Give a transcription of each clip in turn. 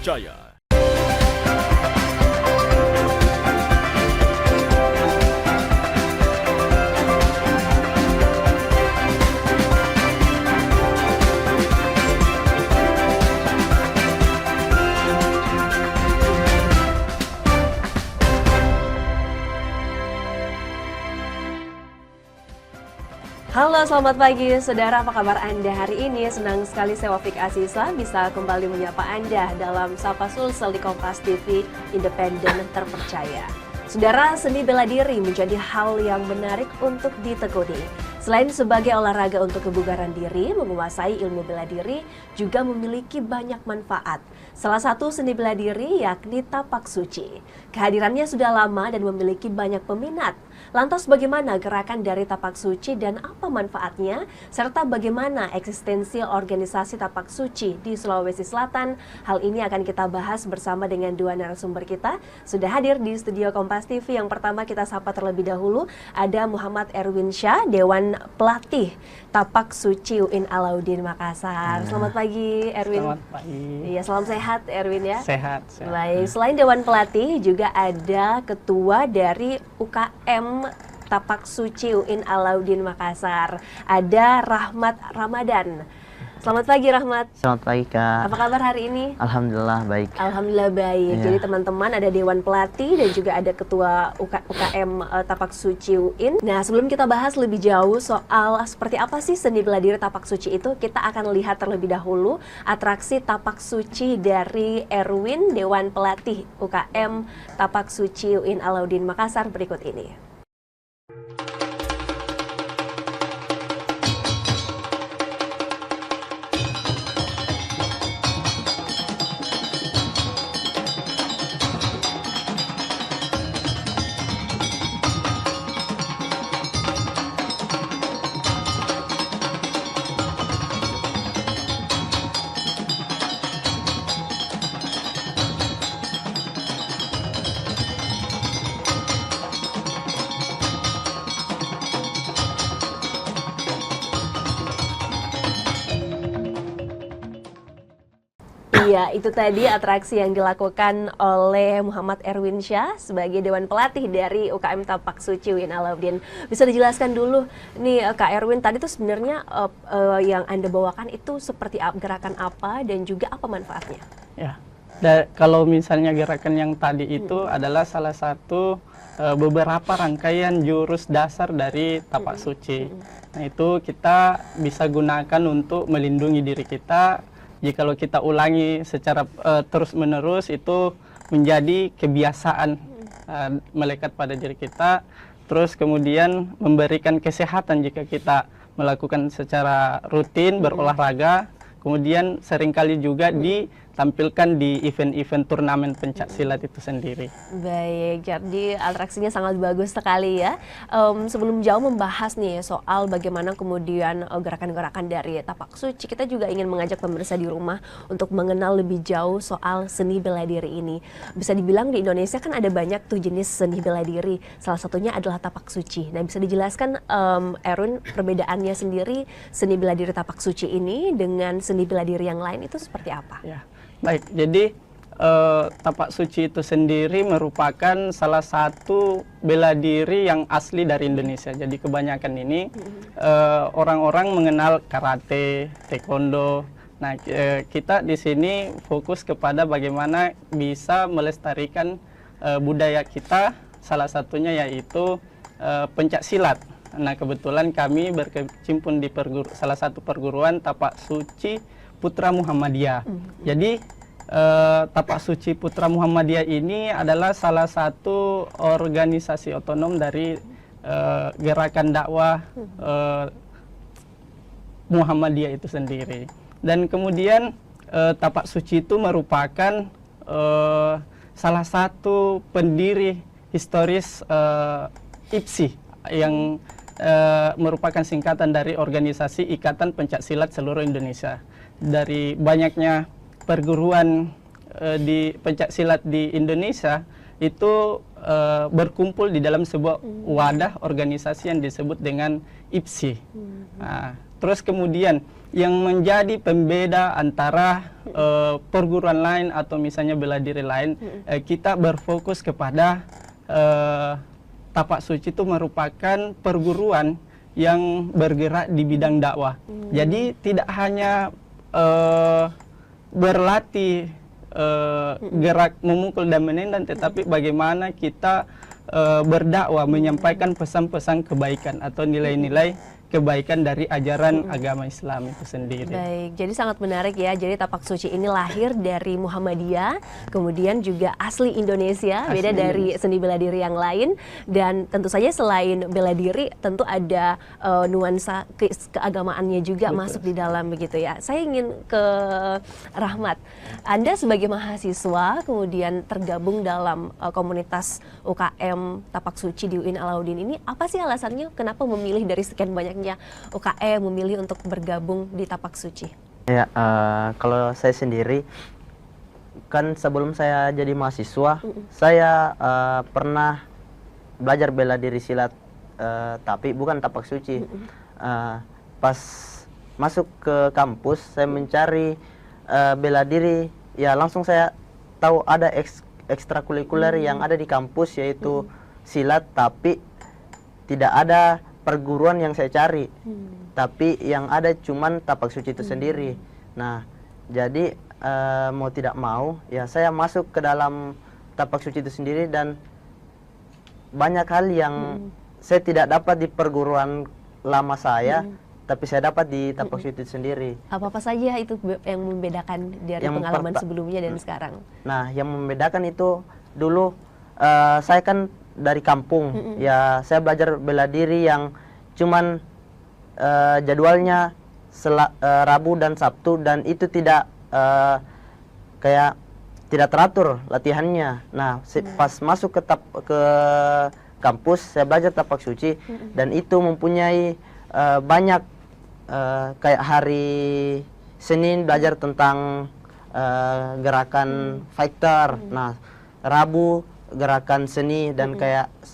terpercaya. Halo, selamat pagi saudara, apa kabar Anda hari ini? Senang sekali saya Wafik Asisa bisa kembali menyapa Anda dalam Sapa Sulsel di Kompas TV, independen terpercaya. Saudara, seni bela diri menjadi hal yang menarik untuk ditekuni. Selain sebagai olahraga untuk kebugaran diri, menguasai ilmu bela diri juga memiliki banyak manfaat. Salah satu seni bela diri yakni tapak suci. Kehadirannya sudah lama dan memiliki banyak peminat. Lantas bagaimana gerakan dari tapak suci dan apa manfaatnya? Serta bagaimana eksistensi organisasi tapak suci di Sulawesi Selatan? Hal ini akan kita bahas bersama dengan dua narasumber kita. Sudah hadir di studio Kompas TV. Yang pertama kita sapa terlebih dahulu. Ada Muhammad Erwin Syah, Dewan Pelatih Tapak Suci UIN Alauddin Makassar. Selamat pagi Erwin. Selamat pagi. Iya, salam sehat Erwin ya. Sehat. Baik, selain Dewan Pelatih juga ada ketua dari UKM Tapak Suci UIN Alauddin Makassar. Ada Rahmat Ramadan. Selamat pagi Rahmat. Selamat pagi Kak. Apa kabar hari ini? Alhamdulillah baik. Alhamdulillah baik. Ya. Jadi teman-teman ada Dewan Pelatih dan juga ada Ketua UKM Tapak Suci UIN. Nah, sebelum kita bahas lebih jauh soal seperti apa sih seni bela diri Tapak Suci itu, kita akan lihat terlebih dahulu atraksi Tapak Suci dari Erwin, Dewan Pelatih UKM Tapak Suci UIN Alauddin Makassar berikut ini. Iya, itu tadi atraksi yang dilakukan oleh Muhammad Erwin Syah sebagai Dewan Pelatih dari UKM Tapak Suci UIN Alauddin. Bisa dijelaskan dulu nih Kak Erwin, tadi tuh sebenarnya yang Anda bawakan itu seperti gerakan apa dan juga apa manfaatnya? Ya, kalau misalnya gerakan yang tadi itu adalah salah satu beberapa rangkaian jurus dasar dari tapak suci. Nah, itu kita bisa gunakan untuk melindungi diri kita. Jikalau kita ulangi secara terus-menerus, itu menjadi kebiasaan melekat pada diri kita. Terus kemudian memberikan kesehatan jika kita melakukan secara rutin berolahraga. Kemudian seringkali juga ditampilkan di event-event turnamen pencak silat itu sendiri. Baik, jadi atraksinya sangat bagus sekali ya. Sebelum jauh membahas nih soal bagaimana kemudian gerakan-gerakan dari Tapak Suci, kita juga ingin mengajak pemirsa di rumah untuk mengenal lebih jauh soal seni bela diri ini. Bisa dibilang di Indonesia kan ada banyak tuh jenis seni bela diri. Salah satunya adalah Tapak Suci. Nah, bisa dijelaskan Erwin perbedaannya sendiri seni bela diri Tapak Suci ini dengan seni bela diri yang lain itu seperti apa? Ya, baik. Jadi Tapak Suci itu sendiri merupakan salah satu bela diri yang asli dari Indonesia. Jadi kebanyakan ini orang-orang mengenal karate, taekwondo. Nah, kita di sini fokus kepada bagaimana bisa melestarikan budaya kita. Salah satunya yaitu pencak silat. Nah, kebetulan kami berkecimpung di salah satu perguruan Tapak Suci Putra Muhammadiyah. Jadi Tapak Suci Putra Muhammadiyah ini adalah salah satu organisasi otonom dari gerakan dakwah Muhammadiyah itu sendiri. Dan kemudian Tapak Suci itu merupakan salah satu pendiri historis IPSI yang merupakan singkatan dari Organisasi Ikatan Pencak Silat Seluruh Indonesia. Dari banyaknya perguruan di pencak silat di Indonesia itu berkumpul di dalam sebuah wadah organisasi yang disebut dengan IPSI. Nah, Terus kemudian yang menjadi pembeda antara perguruan lain atau misalnya bela diri lain, kita berfokus kepada Tapak Suci itu merupakan perguruan yang bergerak di bidang dakwah. Jadi tidak hanya berlatih gerak memukul dan menendang, tetapi bagaimana kita berdakwah, menyampaikan pesan-pesan kebaikan atau nilai-nilai kebaikan dari ajaran agama Islam itu sendiri. Baik, jadi sangat menarik ya. Jadi Tapak Suci ini lahir dari Muhammadiyah, kemudian juga asli Indonesia, beda dari seni bela diri yang lain. Dan tentu saja selain bela diri, tentu ada nuansa keagamaannya juga masuk di dalam begitu ya. Saya ingin ke Rahmat. Anda sebagai mahasiswa kemudian tergabung dalam komunitas UKM Tapak Suci di UIN Alauddin ini, apa sih alasannya kenapa memilih dari sekian banyaknya UKM memilih untuk bergabung di Tapak Suci? Ya, kalau saya sendiri kan sebelum saya jadi mahasiswa, saya pernah belajar bela diri silat, tapi bukan Tapak Suci. Pas masuk ke kampus, saya mencari bela diri, ya langsung saya tahu ada ekstrakurikuler yang ada di kampus, yaitu silat, tapi tidak ada perguruan yang saya cari, tapi yang ada cuman Tapak Suci itu sendiri. Nah, jadi mau tidak mau, ya saya masuk ke dalam Tapak Suci itu sendiri, dan banyak hal yang saya tidak dapat di perguruan lama saya, tapi saya dapat di Tapak Suci itu sendiri. Apa-apa saja itu yang membedakan dari pengalaman sebelumnya dan sekarang? Nah, yang membedakan itu dulu saya kan dari kampung, ya saya belajar bela diri yang cuman jadwalnya Rabu dan Sabtu, dan itu tidak kayak tidak teratur latihannya. Nah, pas masuk ke kampus, saya belajar Tapak Suci, dan itu mempunyai banyak kayak hari Senin belajar tentang gerakan fighter, nah Rabu gerakan seni, dan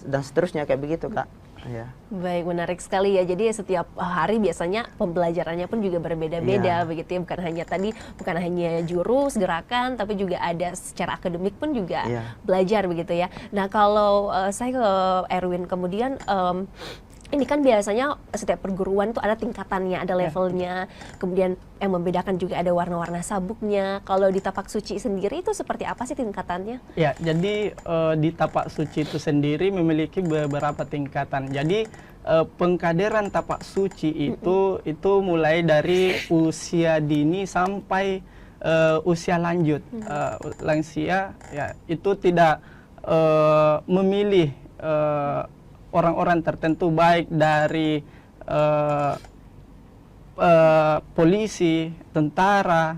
seterusnya kayak begitu, Kak. Ya. Baik, menarik sekali ya. Jadi setiap hari biasanya pembelajarannya pun juga berbeda-beda begitu ya. Bukan hanya jurus, gerakan, tapi juga ada secara akademik pun juga belajar begitu ya. Nah, kalau saya ke Erwin kemudian ini kan biasanya setiap perguruan itu ada tingkatannya, ada levelnya, kemudian yang membedakan juga ada warna-warna sabuknya. Kalau di Tapak Suci sendiri itu seperti apa sih tingkatannya? Ya, jadi di Tapak Suci itu sendiri memiliki beberapa tingkatan. Jadi pengkaderan Tapak Suci itu mulai dari usia dini sampai usia lanjut. Lansia ya itu tidak memilih orang-orang tertentu, baik dari polisi, tentara,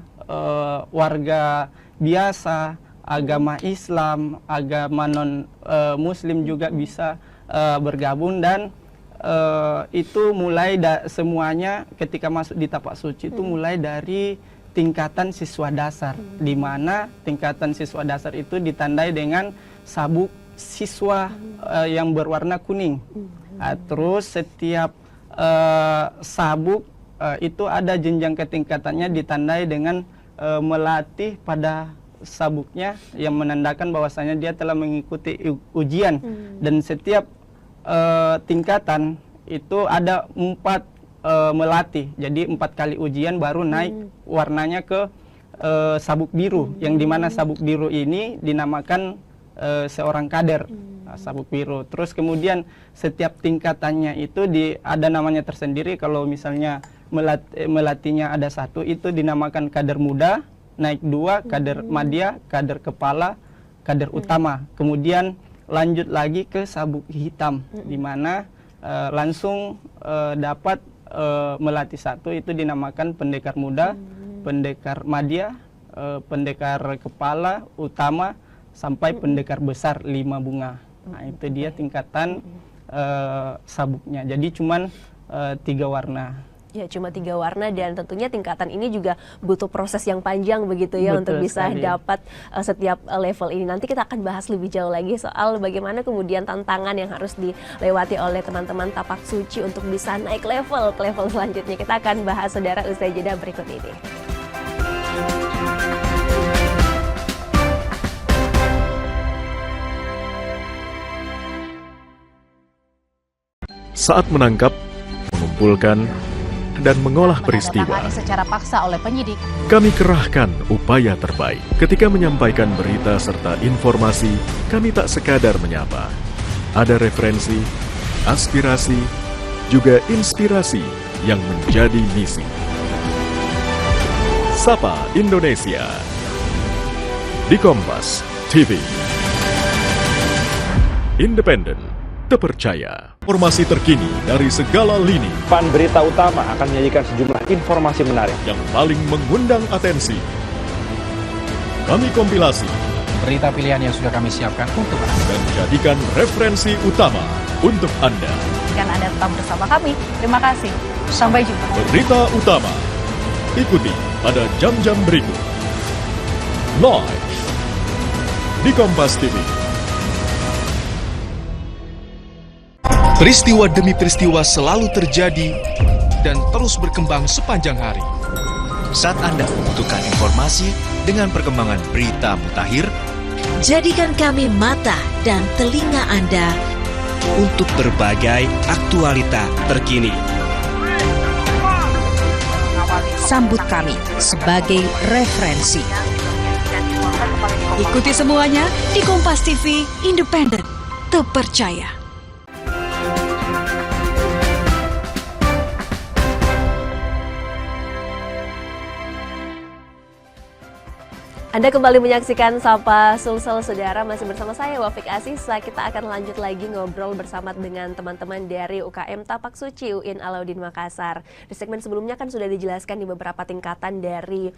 warga biasa, agama Islam, agama non-Muslim juga bisa bergabung, dan itu mulai semuanya ketika masuk di Tapak Suci itu mulai dari tingkatan siswa dasar, di mana tingkatan siswa dasar itu ditandai dengan sabuk siswa yang berwarna kuning. Terus setiap sabuk itu ada jenjang ketingkatannya ditandai dengan melatih pada sabuknya yang menandakan bahwasanya dia telah mengikuti ujian. Dan setiap tingkatan itu ada 4 melatih, jadi 4 kali ujian baru naik warnanya ke sabuk biru, yang dimana sabuk biru ini dinamakan seorang kader, sabuk biru. Terus kemudian setiap tingkatannya itu ada namanya tersendiri. Kalau misalnya melatihnya ada 1, itu dinamakan kader muda, naik 2 kader madya, kader kepala, kader utama. Kemudian lanjut lagi ke sabuk hitam, di mana langsung dapat melatih 1, itu dinamakan pendekar muda, pendekar madya, pendekar kepala, utama, sampai pendekar besar 5 bunga. Nah, itu dia tingkatan sabuknya. Jadi cuman 3 warna. Ya, cuma 3 warna dan tentunya tingkatan ini juga butuh proses yang panjang begitu ya untuk Betul bisa sekali. dapat setiap level ini. Nanti kita akan bahas lebih jauh lagi soal bagaimana kemudian tantangan yang harus dilewati oleh teman-teman tapak suci untuk bisa naik level ke level selanjutnya. Kita akan bahas saudara usai jeda berikut ini. Saat menangkap, mengumpulkan, dan mengolah peristiwa, Menandatangani secara paksa oleh penyidik. kami kerahkan upaya terbaik. Ketika menyampaikan berita serta informasi, kami tak sekadar menyapa. Ada referensi, aspirasi, juga inspirasi yang menjadi misi. Sapa Indonesia di Kompas TV. Independen, terpercaya. Informasi terkini dari segala lini Pan Berita Utama akan menyajikan sejumlah informasi menarik. yang paling mengundang atensi. Kami kompilasi Berita pilihan yang sudah kami siapkan untuk Anda. dan jadikan referensi utama untuk Anda. Dan Anda tetap bersama kami. Terima kasih. Sampai jumpa. Berita utama. Ikuti pada jam-jam berikut. Live di Kompas TV. Peristiwa demi peristiwa selalu terjadi dan terus berkembang sepanjang hari. Saat Anda membutuhkan informasi dengan perkembangan berita mutakhir, jadikan kami mata dan telinga Anda untuk berbagai aktualita terkini. Sambut kami sebagai referensi. Ikuti semuanya di Kompas TV, independen, terpercaya. Anda kembali menyaksikan Sapa Sulsel, saudara, masih bersama saya Wafik Asisa. Kita akan lanjut lagi ngobrol bersama dengan teman-teman dari UKM Tapak Suci UIN Alauddin Makassar. Di segmen sebelumnya kan sudah dijelaskan di beberapa tingkatan dari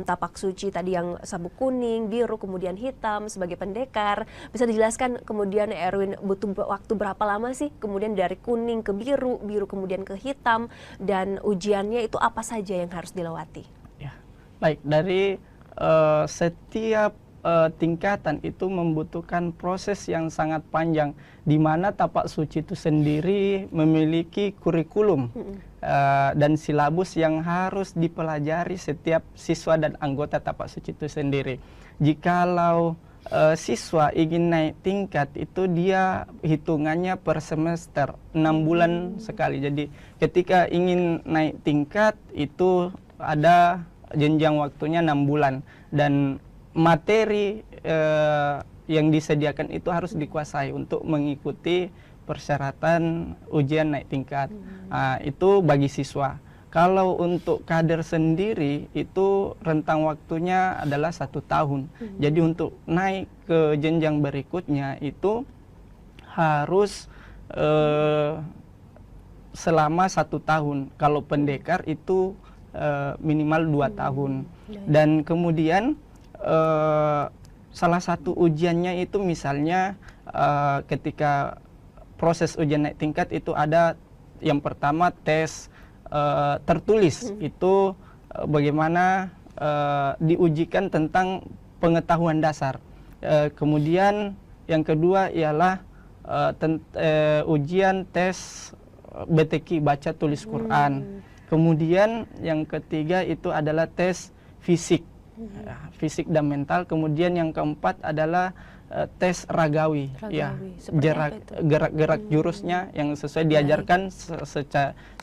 Tapak Suci tadi, yang sabuk kuning, biru, kemudian hitam sebagai pendekar. Bisa dijelaskan kemudian Erwin butuh waktu berapa lama sih kemudian dari kuning ke biru, biru kemudian ke hitam, dan ujiannya itu apa saja yang harus dilewati? Ya, baik, dari setiap tingkatan itu membutuhkan proses yang sangat panjang, di mana tapak suci itu sendiri memiliki kurikulum dan silabus yang harus dipelajari setiap siswa dan anggota tapak suci itu sendiri. Jikalau siswa ingin naik tingkat, itu dia hitungannya per semester, 6 bulan sekali. Jadi ketika ingin naik tingkat itu ada jenjang waktunya 6 bulan, dan materi yang disediakan itu harus dikuasai untuk mengikuti persyaratan ujian naik tingkat. Itu bagi siswa. Kalau untuk kader sendiri itu rentang waktunya adalah 1 tahun. Jadi untuk naik ke jenjang berikutnya itu harus selama 1 tahun. Kalau pendekar itu minimal 2 tahun. Dan kemudian salah satu ujiannya itu misalnya ketika proses ujian naik tingkat itu ada yang pertama tes tertulis. Itu bagaimana diujikan tentang pengetahuan dasar. Kemudian yang kedua ialah ujian tes BTQ, baca tulis Quran. Kemudian yang ketiga itu adalah tes fisik, fisik dan mental. Kemudian yang keempat adalah tes ragawi, ya, gerak-gerak jurusnya yang sesuai diajarkan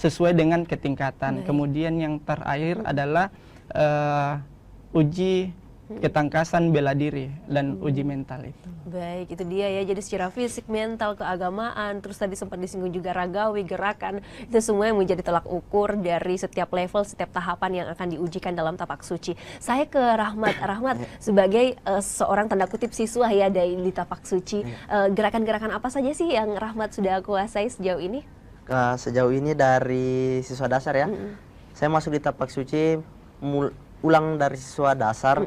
sesuai dengan ketingkatan. Kemudian yang terakhir adalah uji ketangkasan bela diri dan uji mental itu. Baik, itu dia ya. Jadi secara fisik, mental, keagamaan, terus tadi sempat disinggung juga ragawi, gerakan, itu semua yang menjadi tolak ukur dari setiap level, setiap tahapan yang akan diujikan dalam tapak suci. Saya ke Rahmat. Rahmat, sebagai seorang tanda kutip siswa ya di tapak suci, gerakan-gerakan apa saja sih yang Rahmat sudah kuasai sejauh ini? Sejauh ini dari siswa dasar ya. Saya masuk di tapak suci ulang dari siswa dasar.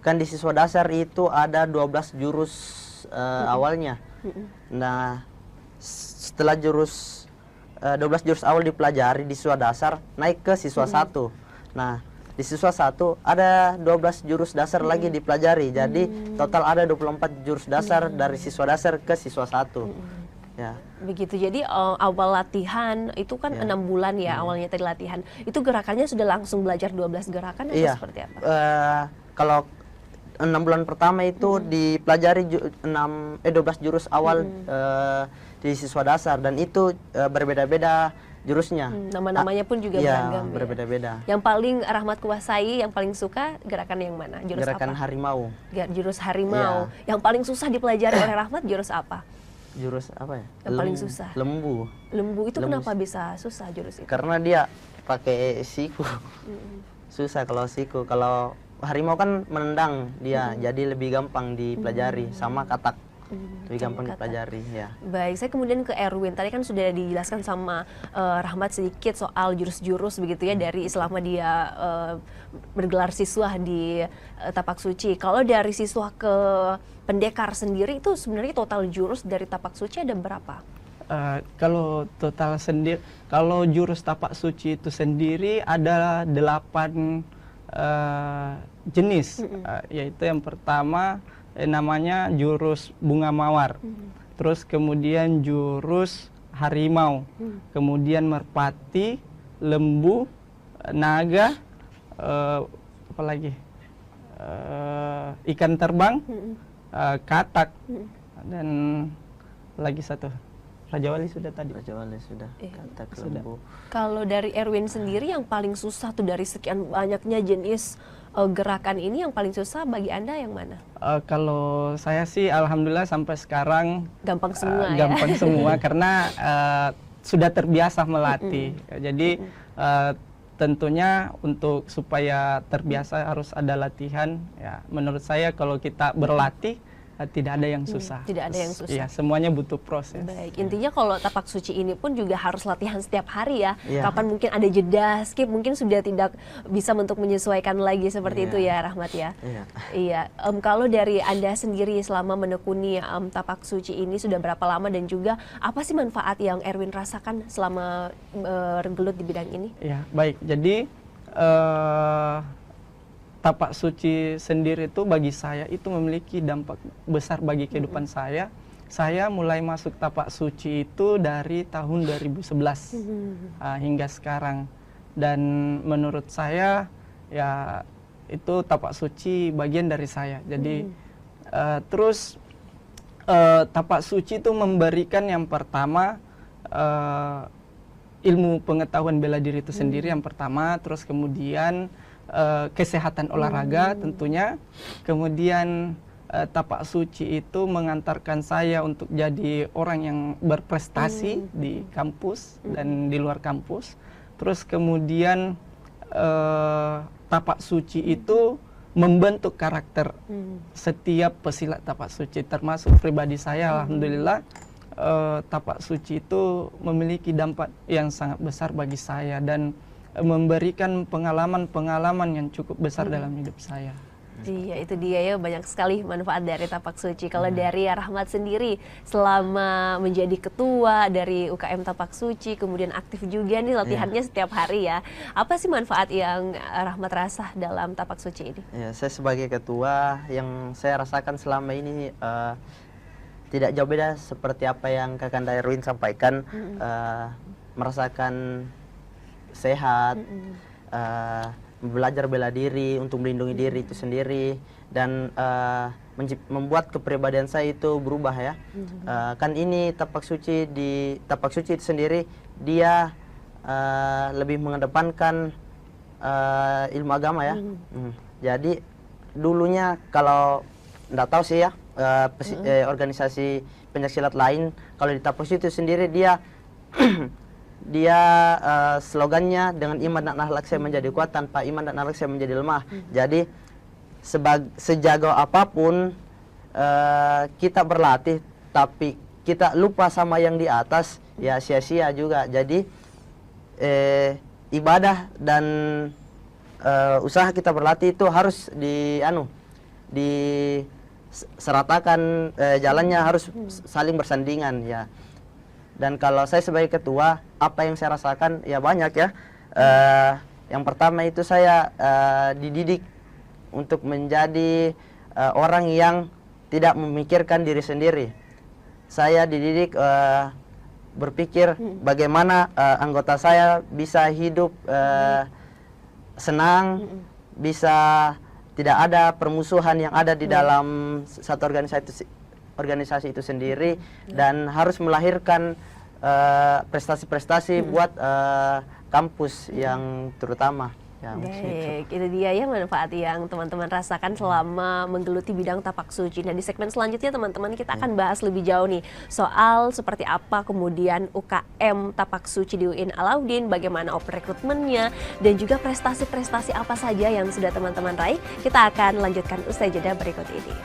Kan di siswa dasar itu ada 12 jurus awalnya. Nah, setelah jurus 12 jurus awal dipelajari di siswa dasar naik ke siswa 1. Nah, di siswa 1 ada 12 jurus dasar lagi dipelajari. Jadi total ada 24 jurus dasar dari siswa dasar ke siswa 1. Ya. Begitu. Jadi awal latihan itu kan 6 bulan ya awalnya tadi latihan. Itu gerakannya sudah langsung belajar 12 gerakan atau seperti apa? Kalau 6 bulan pertama itu dipelajari 12 jurus awal di siswa dasar, dan itu berbeda-beda jurusnya. Nama-namanya pun juga beragam. Berbeda-beda. Yang paling Rahmat kuasai, yang paling suka gerakan yang mana? Jurus Gerakan apa? harimau. Jurus harimau. Yang paling susah dipelajari oleh Rahmat jurus apa? Jurus apa ya? Yang paling susah. Lembu. Lembu itu kenapa bisa susah jurus itu? Karena dia pakai siku. Susah kalau siku. Kalau harimau kan menendang dia, jadi lebih gampang dipelajari. Sama katak. Lebih gampang dipelajari, ya. Baik, saya kemudian ke Erwin. Tadi kan sudah dijelaskan sama Rahmat sedikit soal jurus-jurus begitu ya dari selama dia bergelar siswa di Tapak Suci. Kalau dari siswa ke pendekar sendiri itu sebenarnya total jurus dari Tapak Suci ada berapa? Kalau total sendiri, kalau jurus Tapak Suci itu sendiri ada 8 jenis, yaitu yang pertama namanya jurus bunga mawar, terus kemudian jurus harimau, kemudian merpati, lembu, naga, apa lagi, ikan terbang, katak, dan lagi satu Raja Wali sudah tadi. Raja Wali sudah. Katak, lembu. Kalau dari Erwin sendiri yang paling susah tuh dari sekian banyaknya jenis gerakan ini, yang paling susah bagi Anda yang mana? Kalau saya sih alhamdulillah sampai sekarang gampang semua gampang semua karena sudah terbiasa melatih. Jadi tentunya untuk supaya terbiasa harus ada latihan. Ya, menurut saya kalau kita berlatih tidak ada yang susah. Tidak ada yang susah. Ya, semuanya butuh proses. Baik, intinya kalau Tapak Suci ini pun juga harus latihan setiap hari ya. Iya. Kapan mungkin ada jeda, skip, mungkin sudah tidak bisa untuk menyesuaikan lagi seperti itu ya, Rahmat ya. Iya. Kalau dari Anda sendiri selama menekuni Tapak Suci ini sudah berapa lama, dan juga apa sih manfaat yang Erwin rasakan selama bergelut di bidang ini? Ya, baik. Jadi Tapak Suci sendiri itu bagi saya itu memiliki dampak besar bagi kehidupan saya. Saya mulai masuk Tapak Suci itu dari tahun 2011 hingga sekarang. Dan menurut saya ya itu Tapak Suci bagian dari saya. Jadi terus Tapak Suci itu memberikan yang pertama ilmu pengetahuan bela diri itu sendiri yang pertama, terus kemudian kesehatan olahraga tentunya, kemudian Tapak Suci itu mengantarkan saya untuk jadi orang yang berprestasi di kampus dan di luar kampus. Terus kemudian Tapak Suci itu membentuk karakter setiap pesilat Tapak Suci, termasuk pribadi saya. Alhamdulillah Tapak Suci itu memiliki dampak yang sangat besar bagi saya dan memberikan pengalaman-pengalaman yang cukup besar dalam hidup saya. Iya, itu dia ya, banyak sekali manfaat dari Tapak Suci. Kalau dari Rahmat sendiri, selama menjadi ketua dari UKM Tapak Suci, kemudian aktif juga nih latihannya setiap hari ya. Apa sih manfaat yang Rahmat rasa dalam Tapak Suci ini? Ya, saya sebagai ketua, yang saya rasakan selama ini tidak jauh beda seperti apa yang Kakanda Erwin sampaikan. Merasakan sehat, belajar bela diri untuk melindungi diri itu sendiri, dan membuat kepribadian saya itu berubah ya. Kan ini Tapak Suci, di Tapak Suci itu sendiri dia lebih mengedepankan ilmu agama ya. Jadi dulunya kalau nggak tahu sih ya organisasi pencaksilat lain, kalau di Tapak Suci itu sendiri dia dia slogannya dengan iman dan akhlak saya menjadi kuat, tanpa iman dan akhlak saya menjadi lemah. Jadi sejago apapun kita berlatih tapi kita lupa sama yang di atas, ya sia-sia juga. Jadi ibadah dan usaha kita berlatih itu harus diseratakan, jalannya harus saling bersandingan ya. Dan kalau saya sebagai ketua, apa yang saya rasakan ya banyak ya. Yang pertama itu saya dididik untuk menjadi orang yang tidak memikirkan diri sendiri. Saya dididik berpikir bagaimana anggota saya bisa hidup senang, bisa tidak ada permusuhan yang ada di dalam satu organisasi itu sendiri, dan harus melahirkan prestasi-prestasi buat kampus yang terutama. Baik, itu dia ya manfaat yang teman-teman rasakan selama menggeluti bidang tapak suci. Nah, di segmen selanjutnya teman-teman kita akan bahas lebih jauh nih soal seperti apa kemudian UKM tapak suci di UIN Alauddin, bagaimana rekrutmennya, dan juga prestasi-prestasi apa saja yang sudah teman-teman raih. Kita akan lanjutkan usai jeda berikut ini.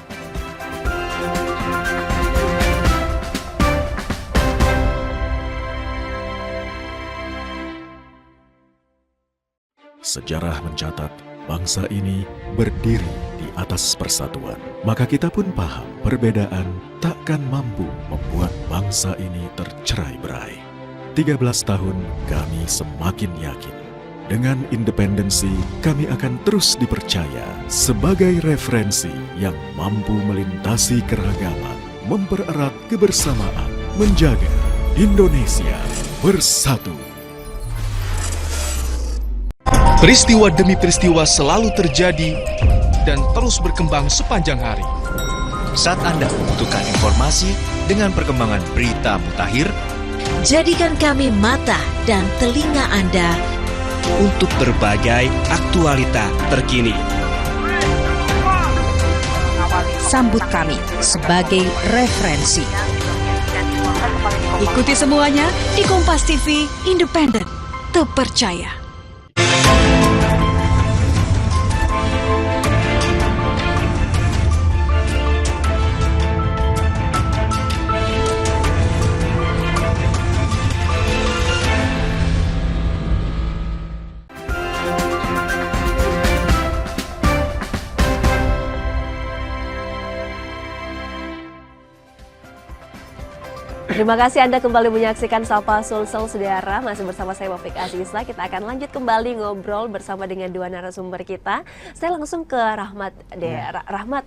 Sejarah mencatat bangsa ini berdiri di atas persatuan. Maka kita pun paham perbedaan takkan mampu membuat bangsa ini tercerai-berai. 13 tahun kami semakin yakin. Dengan independensi kami akan terus dipercaya sebagai referensi yang mampu melintasi keragaman, mempererat kebersamaan, menjaga Indonesia bersatu. Peristiwa demi peristiwa selalu terjadi dan terus berkembang sepanjang hari. Saat Anda membutuhkan informasi dengan perkembangan berita mutakhir, jadikan kami mata dan telinga Anda untuk berbagai aktualita terkini. Sambut kami sebagai referensi. Ikuti semuanya di Kompas TV, independen, terpercaya. Terima kasih Anda kembali menyaksikan Sapa Sulsel, saudara. Masih bersama saya Wafik Aziza. Kita akan lanjut kembali ngobrol bersama dengan dua narasumber kita. Saya langsung ke Rahmat deh. Rahmat,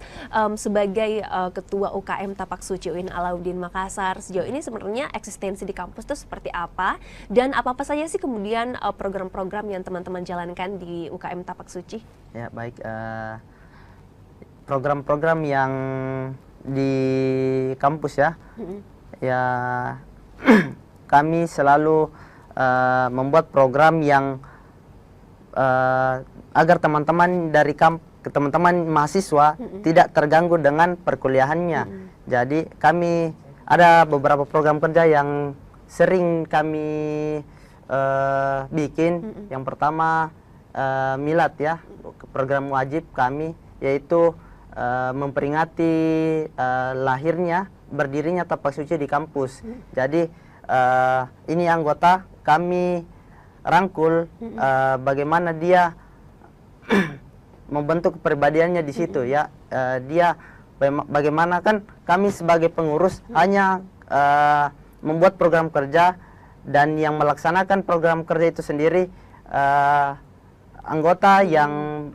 sebagai ketua UKM Tapak Suci UIN Alauddin Makassar, sejauh ini sebenarnya eksistensi di kampus itu seperti apa? Dan apa-apa saja sih kemudian program-program yang teman-teman jalankan di UKM Tapak Suci? Ya, baik. Program-program yang di kampus ya. Ya, kami selalu membuat program yang agar teman-teman dari teman-teman mahasiswa tidak terganggu dengan perkuliahannya. Jadi kami ada beberapa program kerja yang sering kami bikin. Yang pertama milad ya, program wajib kami, yaitu memperingati lahirnya, berdirinya Tapak Suci di kampus. Jadi ini anggota kami rangkul bagaimana dia membentuk kepribadiannya di situ ya. Dia bagaimana, kan kami sebagai pengurus hanya membuat program kerja, dan yang melaksanakan program kerja itu sendiri anggota yang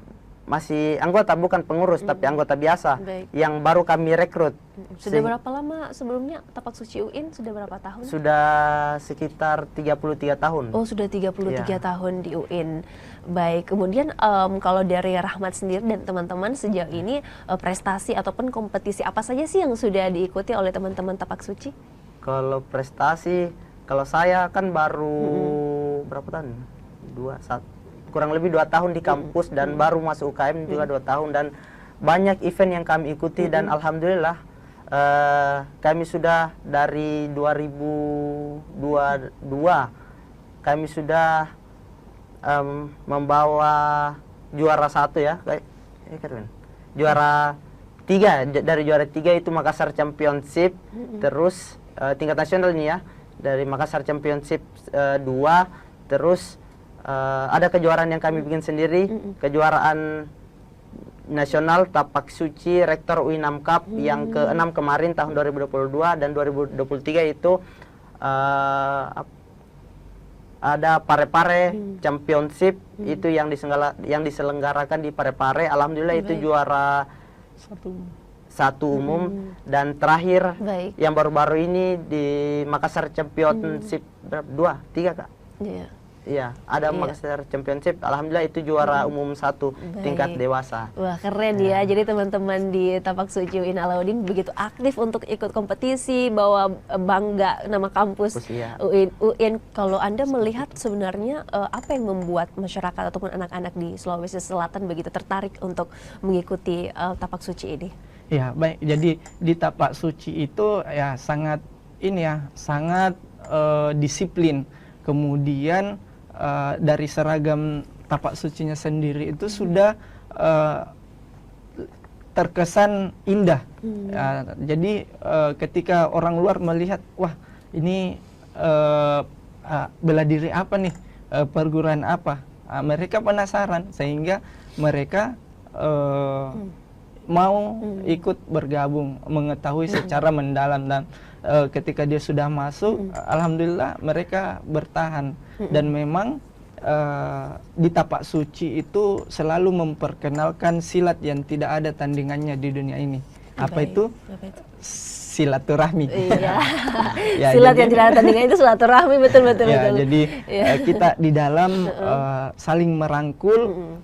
masih anggota, bukan pengurus tapi anggota biasa. Baik. Yang baru kami rekrut. Sudah berapa lama sebelumnya Tapak Suci UIN? Sudah berapa tahun? Sudah sekitar 33 tahun. Oh, sudah 33 Ya. tahun di UIN. Baik, kemudian kalau dari Rahmat sendiri dan teman-teman sejauh ini prestasi ataupun kompetisi apa saja sih yang sudah diikuti oleh teman-teman Tapak Suci? Kalau prestasi, kalau saya kan baru berapa tahun? Kurang lebih 2 tahun di kampus, dan baru masuk UKM juga 2 tahun, dan banyak event yang kami ikuti, dan alhamdulillah kami sudah dari 2022 kami sudah membawa juara 1 ya, juara 3, dari juara 3 itu Makassar Championship, terus tingkat nasional ini ya, dari Makassar Championship 2, terus ada kejuaraan yang kami bikin sendiri, kejuaraan nasional Tapak Suci Rektor UIN Cup yang ke-6 kemarin tahun 2022, dan 2023 itu ada Parepare Championship itu yang diselenggarakan di Parepare. Alhamdulillah itu juara satu umum. Dan terakhir yang baru-baru ini di Makassar Championship 2-3 Kak. Iya, ada Makassar Championship. Alhamdulillah itu juara umum 1 tingkat dewasa. Wah, keren ya. Jadi teman-teman di Tapak Suci UIN Alauddin begitu aktif untuk ikut kompetisi, bawa bangga nama kampus UIN. Kalau Anda melihat sebenarnya apa yang membuat masyarakat ataupun anak-anak di Sulawesi Selatan begitu tertarik untuk mengikuti Tapak Suci ini? Ya, baik. Jadi di Tapak Suci itu ya sangat disiplin. Kemudian dari seragam tapak sucinya sendiri itu sudah terkesan indah. Jadi ketika orang luar melihat, wah ini bela diri apa nih, perguruan apa, mereka penasaran sehingga mereka mau ikut bergabung, mengetahui secara mendalam. Dan ketika dia sudah masuk, alhamdulillah mereka bertahan. Dan memang di Tapak Suci itu selalu memperkenalkan silat yang tidak ada tandingannya di dunia ini. Apa itu? Silaturahmi. Ya, silat yang tidak ada tandingannya itu silaturahmi, betul. Jadi kita di dalam saling merangkul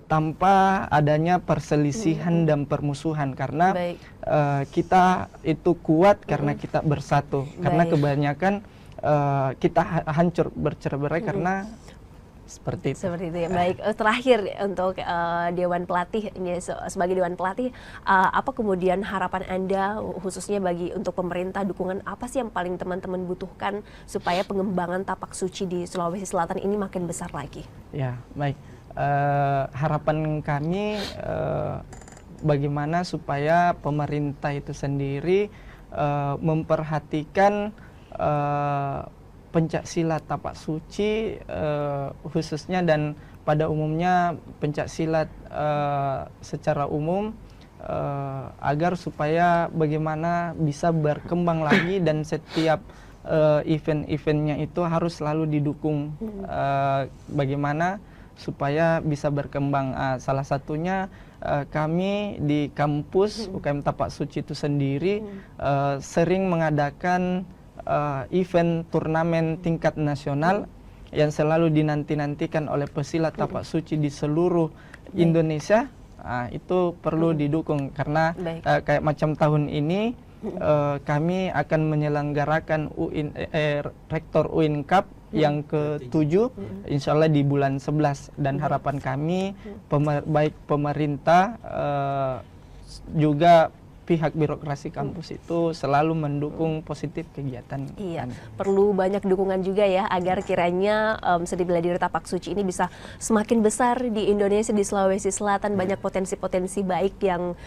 tanpa adanya perselisihan dan permusuhan, karena kita itu kuat karena kita bersatu. Karena kebanyakan kita hancur bercerai-berai karena seperti itu ya. Baik, terakhir untuk Dewan Pelatih ini, sebagai Dewan Pelatih, apa kemudian harapan Anda khususnya untuk pemerintah, dukungan apa sih yang paling teman-teman butuhkan supaya pengembangan Tapak Suci di Sulawesi Selatan ini makin besar lagi? Ya, baik. Harapan kami bagaimana supaya pemerintah itu sendiri memperhatikan pencak silat Tapak Suci khususnya, dan pada umumnya pencak silat secara umum, agar supaya bagaimana bisa berkembang lagi, dan setiap event-eventnya itu harus selalu didukung, bagaimana supaya bisa berkembang. Salah satunya kami di kampus UKM Tapak Suci itu sendiri sering mengadakan event turnamen tingkat nasional yang selalu dinanti-nantikan oleh pesilat Tapak Suci di seluruh Indonesia. Itu perlu didukung, karena kayak macam tahun ini kami akan menyelenggarakan Rektor UIN Cup yang ke-7 insya Allah di bulan 11, dan harapan kami baik pemerintah juga pihak birokrasi kampus itu selalu mendukung positif kegiatan. Iya, perlu banyak dukungan juga ya agar kiranya seni bela diri Tapak Suci ini bisa semakin besar di Indonesia, di Sulawesi Selatan. Banyak potensi-potensi baik yang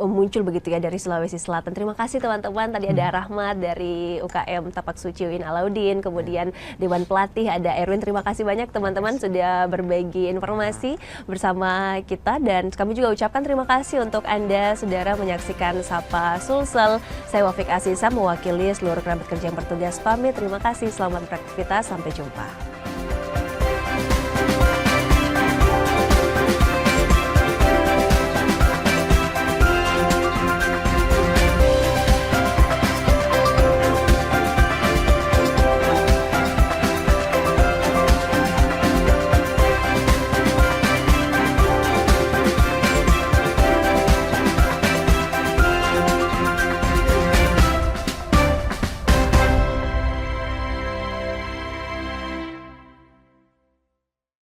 muncul begitu ya dari Sulawesi Selatan. Terima kasih teman-teman. Tadi ada Rahmat dari UKM Tapak Suci UIN Alauddin, kemudian Dewan Pelatih ada Erwin. Terima kasih banyak teman-teman sudah berbagi informasi bersama kita, dan kami juga ucapkan terima kasih untuk Anda saudara menyaksikan Sapa Sulsel. Saya Wafik Asisa mewakili seluruh kerabat kerja yang bertugas pamit. Terima kasih, selamat beraktivitas, sampai jumpa.